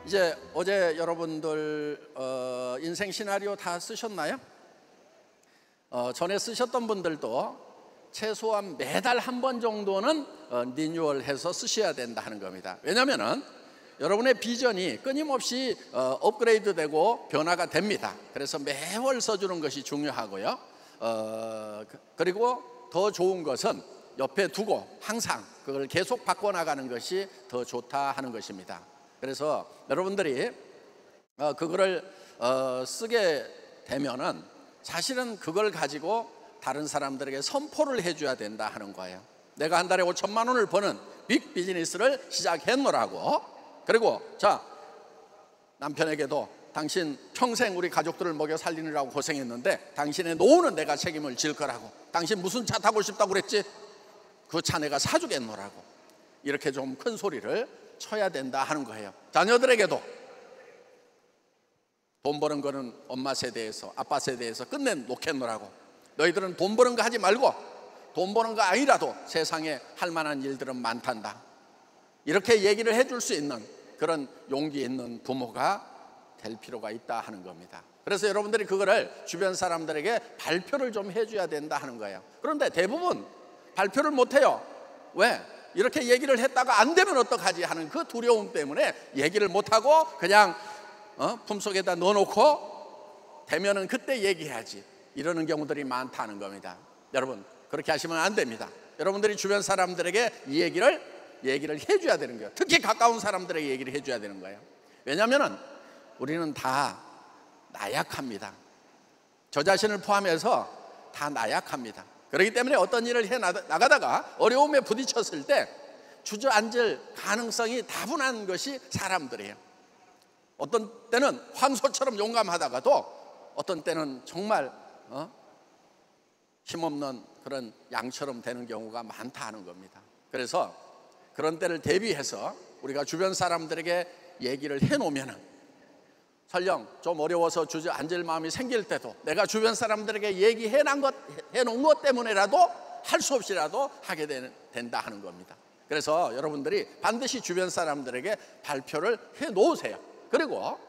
이제 어제 여러분들 인생 시나리오 다 쓰셨나요? 전에 쓰셨던 분들도 최소한 매달 한 번 정도는 리뉴얼해서 쓰셔야 된다 하는 겁니다. 왜냐하면 여러분의 비전이 끊임없이 업그레이드되고 변화가 됩니다. 그래서 매월 써주는 것이 중요하고요. 그리고 더 좋은 것은 옆에 두고 항상 그걸 계속 바꿔나가는 것이 더 좋다 하는 것입니다. 그래서 여러분들이 그거를 쓰게 되면은 사실은 그걸 가지고 다른 사람들에게 선포를 해줘야 된다 하는 거예요. 내가 한 달에 5천만 원을 버는 빅 비즈니스를 시작했노라고. 그리고 자, 남편에게도 당신 평생 우리 가족들을 먹여 살리느라고 고생했는데 당신의 노후는 내가 책임을 질 거라고. 당신 무슨 차 타고 싶다고 그랬지? 그 차 내가 사주겠노라고. 이렇게 좀 큰 소리를 쳐야 된다 하는 거예요. 자녀들에게도 돈 버는 거는 엄마 세대에서 아빠 세대에서 끝내놓겠노라고. 너희들은 돈 버는 거 하지 말고 돈 버는 거 아니라도 세상에 할 만한 일들은 많단다. 이렇게 얘기를 해줄 수 있는 그런 용기 있는 부모가 될 필요가 있다 하는 겁니다. 그래서 여러분들이 그거를 주변 사람들에게 발표를 좀 해줘야 된다 하는 거예요. 그런데 대부분 발표를 못해요. 왜? 이렇게 얘기를 했다가 안 되면 어떡하지 하는 그 두려움 때문에 얘기를 못하고 그냥 품속에다 넣어놓고 되면은 그때 얘기해야지 이러는 경우들이 많다는 겁니다. 여러분 그렇게 하시면 안 됩니다. 여러분들이 주변 사람들에게 이 얘기를 해줘야 되는 거예요. 특히 가까운 사람들에게 얘기를 해줘야 되는 거예요. 왜냐하면 우리는 다 나약합니다. 저 자신을 포함해서 다 나약합니다. 그렇기 때문에 어떤 일을 해 나가다가 어려움에 부딪혔을 때 주저앉을 가능성이 다분한 것이 사람들이에요. 어떤 때는 황소처럼 용감하다가도 어떤 때는 정말 힘없는 그런 양처럼 되는 경우가 많다 하는 겁니다. 그래서 그런 때를 대비해서 우리가 주변 사람들에게 얘기를 해놓으면 설령 좀 어려워서 주저앉을 마음이 생길 때도 내가 주변 사람들에게 얘기해놓은 것 때문에라도 할 수 없이라도 하게 된다 하는 겁니다. 그래서 여러분들이 반드시 주변 사람들에게 발표를 해놓으세요. 그리고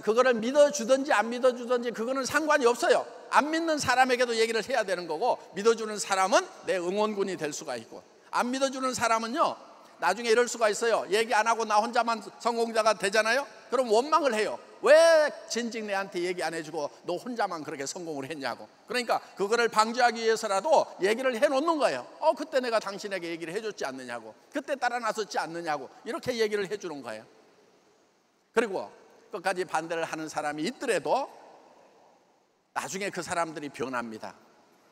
그거를 믿어주든지 안 믿어주든지 그거는 상관이 없어요. 안 믿는 사람에게도 얘기를 해야 되는 거고 믿어주는 사람은 내 응원군이 될 수가 있고 안 믿어주는 사람은요 나중에 이럴 수가 있어요. 얘기 안 하고 나 혼자만 성공자가 되잖아요. 그럼 원망을 해요. 왜 진즉 내한테 얘기 안 해주고 너 혼자만 그렇게 성공을 했냐고. 그러니까 그거를 방지하기 위해서라도 얘기를 해놓는 거예요. 그때 내가 당신에게 얘기를 해줬지 않느냐고. 그때 따라 나섰지 않느냐고. 이렇게 얘기를 해주는 거예요. 그리고 끝까지 반대를 하는 사람이 있더라도 나중에 그 사람들이 변합니다.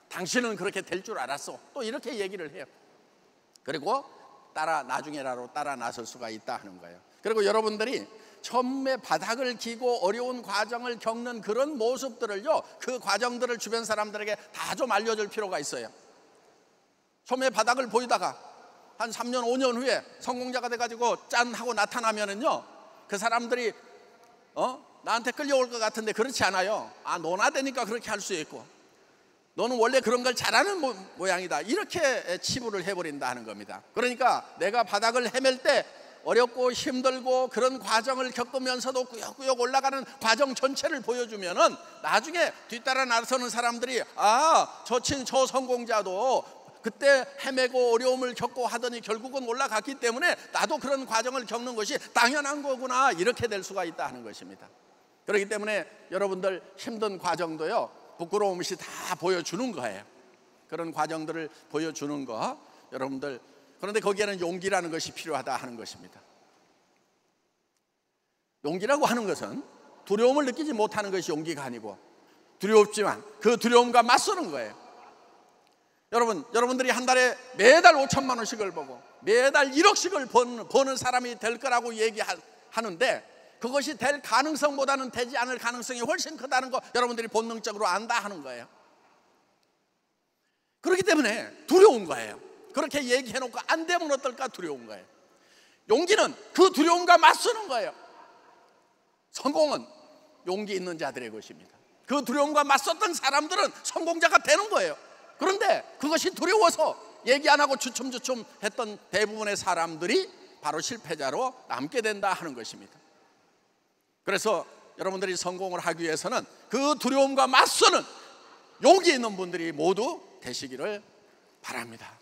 당신은 그렇게 될 줄 알았어. 또 이렇게 얘기를 해요. 그리고 나중에라도 따라 나설 수가 있다 하는 거예요. 그리고 여러분들이 처음에 바닥을 기고 어려운 과정을 겪는 그런 모습들을요 그 과정들을 주변 사람들에게 다 좀 알려줄 필요가 있어요. 처음에 바닥을 보이다가 한 3년 5년 후에 성공자가 돼가지고 짠 하고 나타나면은요 그 사람들이 나한테 끌려올 것 같은데 그렇지 않아요. 너나 되니까 그렇게 할 수 있고 너는 원래 그런 걸 잘하는 모양이다. 이렇게 치부를 해버린다 하는 겁니다. 그러니까 내가 바닥을 헤맬 때 어렵고 힘들고 그런 과정을 겪으면서도 꾸역꾸역 올라가는 과정 전체를 보여주면은 나중에 뒤따라 나서는 사람들이 저 성공자도 그때 헤매고 어려움을 겪고 하더니 결국은 올라갔기 때문에 나도 그런 과정을 겪는 것이 당연한 거구나 이렇게 될 수가 있다 하는 것입니다. 그렇기 때문에 여러분들 힘든 과정도요 부끄러움 없이 다 보여주는 거예요. 그런 과정들을 보여주는 거 여러분들 그런데 거기에는 용기라는 것이 필요하다 하는 것입니다. 용기라고 하는 것은 두려움을 느끼지 못하는 것이 용기가 아니고 두렵지만 그 두려움과 맞서는 거예요. 여러분들이 한 달에 매달 5천만 원씩을 보고 매달 1억씩을 버는 사람이 될 거라고 얘기하는데 그것이 될 가능성보다는 되지 않을 가능성이 훨씬 크다는 거 여러분들이 본능적으로 안다 하는 거예요. 그렇기 때문에 두려운 거예요. 그렇게 얘기해놓고 안 되면 어떨까 두려운 거예요. 용기는 그 두려움과 맞서는 거예요. 성공은 용기 있는 자들의 것입니다. 그 두려움과 맞섰던 사람들은 성공자가 되는 거예요. 그런데 그것이 두려워서 얘기 안 하고 주춤주춤 했던 대부분의 사람들이 바로 실패자로 남게 된다 하는 것입니다. 그래서 여러분들이 성공을 하기 위해서는 그 두려움과 맞서는 용기 있는 분들이 모두 되시기를 바랍니다.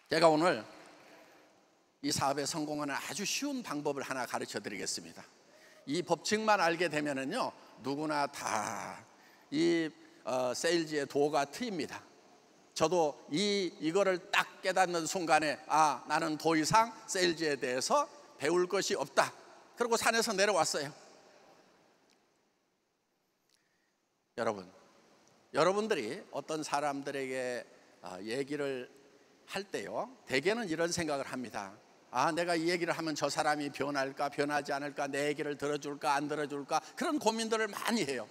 제가 오늘 이 사업에 성공하는 아주 쉬운 방법을 하나 가르쳐 드리겠습니다. 이 법칙만 알게 되면은요, 누구나 다 이 세일즈의 도가 트입니다. 저도 이거를 딱 깨닫는 순간에 나는 더 이상 세일즈에 대해서 배울 것이 없다. 그리고 산에서 내려왔어요. 여러분들이 어떤 사람들에게 얘기를 할 때요, 대개는 이런 생각을 합니다. 내가 이 얘기를 하면 저 사람이 변할까 변하지 않을까, 내 얘기를 들어줄까 안 들어줄까, 그런 고민들을 많이 해요.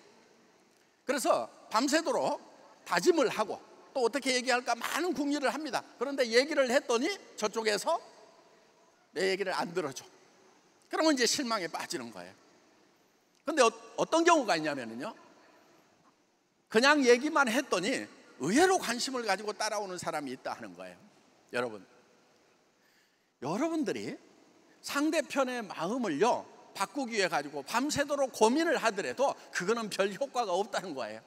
그래서 밤새도록 다짐을 하고 또 어떻게 얘기할까 많은 궁리를 합니다. 그런데 얘기를 했더니 저쪽에서 내 얘기를 안 들어줘. 그러면 이제 실망에 빠지는 거예요. 그런데 어떤 경우가 있냐면요, 그냥 얘기만 했더니 의외로 관심을 가지고 따라오는 사람이 있다 하는 거예요. 여러분들이 상대편의 마음을요 바꾸기 위해 가지고 밤새도록 고민을 하더라도 그거는 별 효과가 없다는 거예요.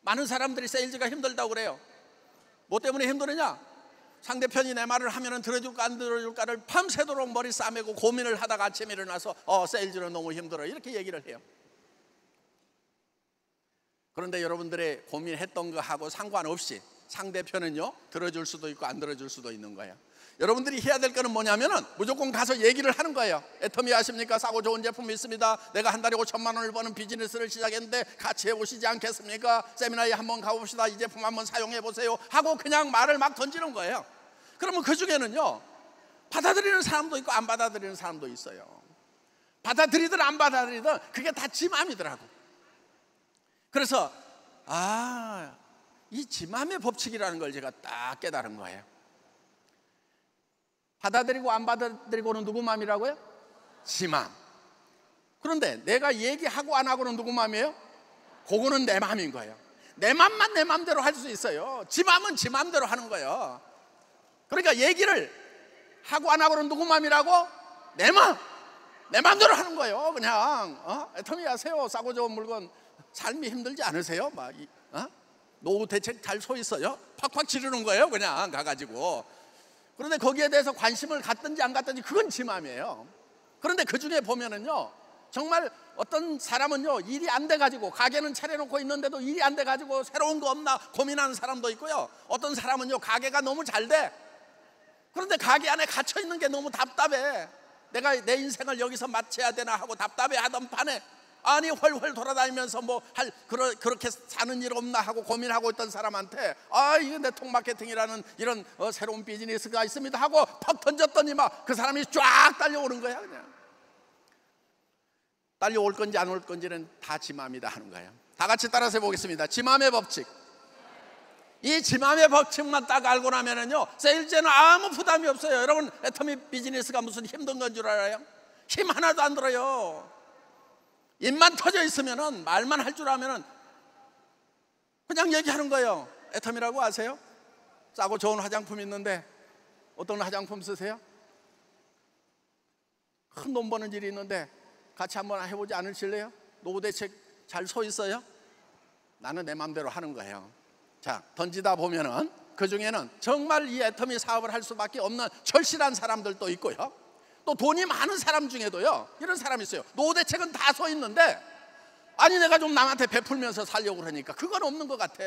많은 사람들이 세일즈가 힘들다고 그래요. 뭐 때문에 힘드느냐? 상대편이 내 말을 하면 들어줄까 안 들어줄까를 밤새도록 머리 싸매고 고민을 하다가 아침에 일어나서 세일즈는 너무 힘들어 이렇게 얘기를 해요. 그런데 여러분들의 고민했던 거하고 상관없이 상대편은요 들어줄 수도 있고 안 들어줄 수도 있는 거예요. 여러분들이 해야 될 거는 뭐냐면은 무조건 가서 얘기를 하는 거예요. 애터미 아십니까? 싸고 좋은 제품이 있습니다. 내가 한 달에 5천만 원을 버는 비즈니스를 시작했는데 같이 해보시지 않겠습니까? 세미나에 한번 가봅시다. 이 제품 한번 사용해 보세요 하고 그냥 말을 막 던지는 거예요. 그러면 그 중에는요 받아들이는 사람도 있고 안 받아들이는 사람도 있어요. 받아들이든 안 받아들이든 그게 다 지 맘이더라고. 그래서 이 지 맘의 법칙이라는 걸 제가 딱 깨달은 거예요. 받아들이고 안 받아들이고는 누구 맘이라고요? 지 맘. 그런데 내가 얘기하고 안 하고는 누구 맘이에요? 그거는 내 맘인 거예요. 내 맘만 내 맘대로 할 수 있어요. 지 맘은 지 맘대로 하는 거예요. 그러니까 얘기를 하고 안 하고는 누구 맘이라고? 내 맘. 내 맘대로 하는 거예요. 그냥 애터미 하세요. 싸고 좋은 물건 삶이 힘들지 않으세요? 노후 대책 잘 서 있어요? 팍팍 지르는 거예요. 그냥 가가지고. 그런데 거기에 대해서 관심을 갖든지 안 갖든지 그건 지 맘이에요. 그런데 그 중에 보면은요 정말 어떤 사람은요 일이 안 돼가지고 가게는 차려놓고 있는데도 일이 안 돼가지고 새로운 거 없나 고민하는 사람도 있고요. 어떤 사람은요 가게가 너무 잘 돼. 그런데 가게 안에 갇혀 있는 게 너무 답답해. 내가 내 인생을 여기서 마쳐야 되나 하고 답답해 하던 판에 훨훨 돌아다니면서 그렇게 사는 일 없나 하고 고민하고 있던 사람한테 이거 네트워크 마케팅이라는 이런 새로운 비즈니스가 있습니다 하고 팍 던졌더니 막 그 사람이 쫙 딸려오는 거야. 그냥 딸려올 건지 안 올 건지는 다 지 맘이다 하는 거예요. 다 같이 따라서 해보겠습니다. 지 맘의 법칙. 이 지 맘의 법칙만 딱 알고 나면은요 세일즈에는 아무 부담이 없어요. 여러분 애터미 비즈니스가 무슨 힘든 건 줄 알아요? 힘 하나도 안 들어요. 입만 터져 있으면은 말만 할 줄 아면은 그냥 얘기하는 거예요. 애터미라고 아세요? 싸고 좋은 화장품 있는데 어떤 화장품 쓰세요? 큰 돈 버는 일이 있는데 같이 한번 해보지 않으실래요? 노후 대책 잘 서 있어요? 나는 내 맘대로 하는 거예요. 자, 던지다 보면은 그 중에는 정말 이 애터미 사업을 할 수밖에 없는 절실한 사람들도 있고요. 또 돈이 많은 사람 중에도요 이런 사람이 있어요. 노후 대책은 다 서 있는데 내가 좀 남한테 베풀면서 살려고 그러니까 그건 없는 것 같아.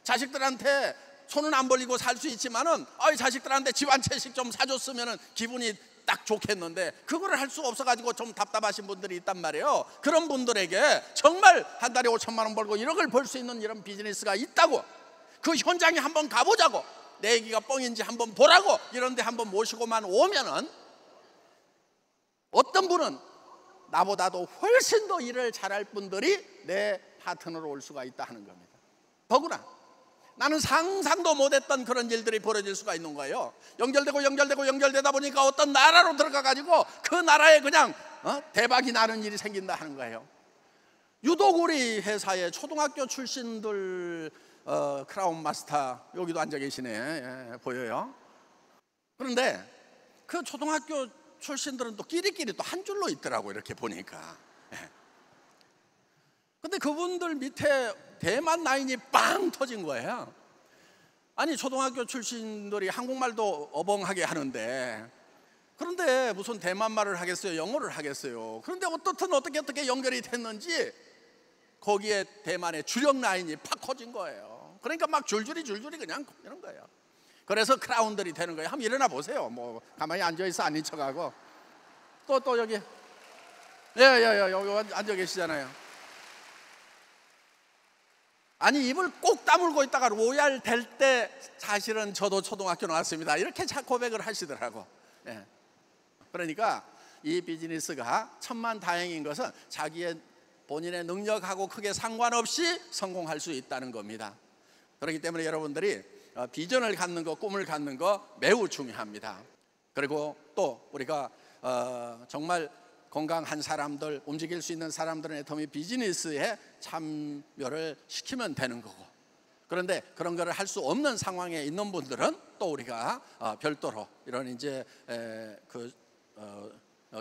자식들한테 손은 안 벌리고 살 수 있지만은 자식들한테 집 한 채씩 좀 사줬으면은 기분이 딱 좋겠는데 그거를 할 수 없어가지고 좀 답답하신 분들이 있단 말이에요. 그런 분들에게 정말 한 달에 5천만 원 벌고 1억을 벌 수 있는 이런 비즈니스가 있다고, 그 현장에 한번 가보자고, 내 얘기가 뻥인지 한번 보라고 이런 데 한번 모시고만 오면은 어떤 분은 나보다도 훨씬 더 일을 잘할 분들이 내 파트너로 올 수가 있다 하는 겁니다. 더구나 나는 상상도 못했던 그런 일들이 벌어질 수가 있는 거예요. 연결되다 보니까 어떤 나라로 들어가가지고 그 나라에 그냥 대박이 나는 일이 생긴다 하는 거예요. 유독 우리 회사에 초등학교 출신들 크라운 마스터 여기도 앉아 계시네. 보여요. 그런데 그 초등학교 출신들은 또 끼리끼리 또 한 줄로 있더라고, 이렇게 보니까. 근데 그분들 밑에 대만 라인이 빵 터진 거예요. 아니, 초등학교 출신들이 한국말도 어벙하게 하는데, 그런데 무슨 대만 말을 하겠어요, 영어를 하겠어요. 그런데 어떻게 연결이 됐는지 거기에 대만의 주력 라인이 팍 커진 거예요. 그러니까 막 줄줄이 그냥 이런 거예요. 그래서 크라운들이 되는 거예요. 한번 일어나 보세요. 뭐 가만히 앉아있어 아닌 척하고. 또 여기 여기 앉아 계시잖아요. 아니, 입을 꼭 다물고 있다가 로얄 될 때 사실은 저도 초등학교 나왔습니다, 이렇게 고백을 하시더라고. 그러니까 이 비즈니스가 천만다행인 것은 본인의 능력하고 크게 상관없이 성공할 수 있다는 겁니다. 그렇기 때문에 여러분들이 비전을 갖는 거, 꿈을 갖는 거 매우 중요합니다. 그리고 또 우리가 정말 건강한 사람들, 움직일 수 있는 사람들은 애터미 비즈니스에 참여를 시키면 되는 거고, 그런데 그런 거를 할 수 없는 상황에 있는 분들은 또 우리가 별도로 이런 이제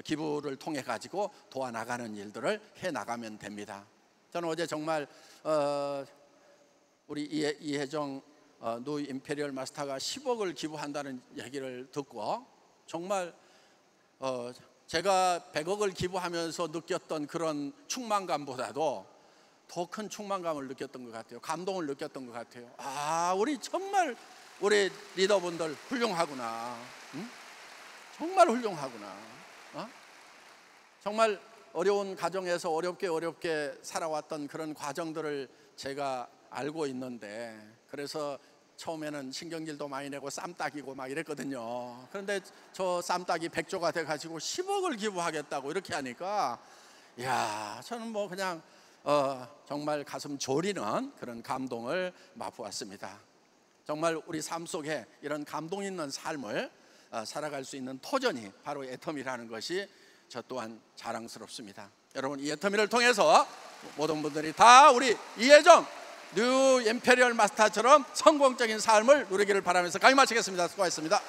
기부를 통해 가지고 도와나가는 일들을 해 나가면 됩니다. 저는 어제 정말 우리 이혜정 누 임페리얼 마스터가 10억을 기부한다는 얘기를 듣고 정말 제가 100억을 기부하면서 느꼈던 그런 충만감보다도 더 큰 충만감을 느꼈던 것 같아요. 감동을 느꼈던 것 같아요. 우리 정말 우리 리더분들 훌륭하구나. 응? 정말 훌륭하구나. 정말 어려운 가정에서 어렵게 살아왔던 그런 과정들을 제가 알고 있는데, 그래서 처음에는 신경질도 많이 내고 쌈딱이고 막 이랬거든요. 그런데 저 쌈딱이 100조가 돼가지고 10억을 기부하겠다고 이렇게 하니까, 저는 뭐 그냥 정말 가슴 졸이는 그런 감동을 맛보았습니다. 정말 우리 삶 속에 이런 감동 있는 삶을 살아갈 수 있는 터전이 바로 애터미라는 것이 저 또한 자랑스럽습니다. 여러분, 이 애터미를 통해서 모든 분들이 다 우리 이혜정 뉴 임페리얼 마스터처럼 성공적인 삶을 누리기를 바라면서 강의 마치겠습니다. 수고하셨습니다.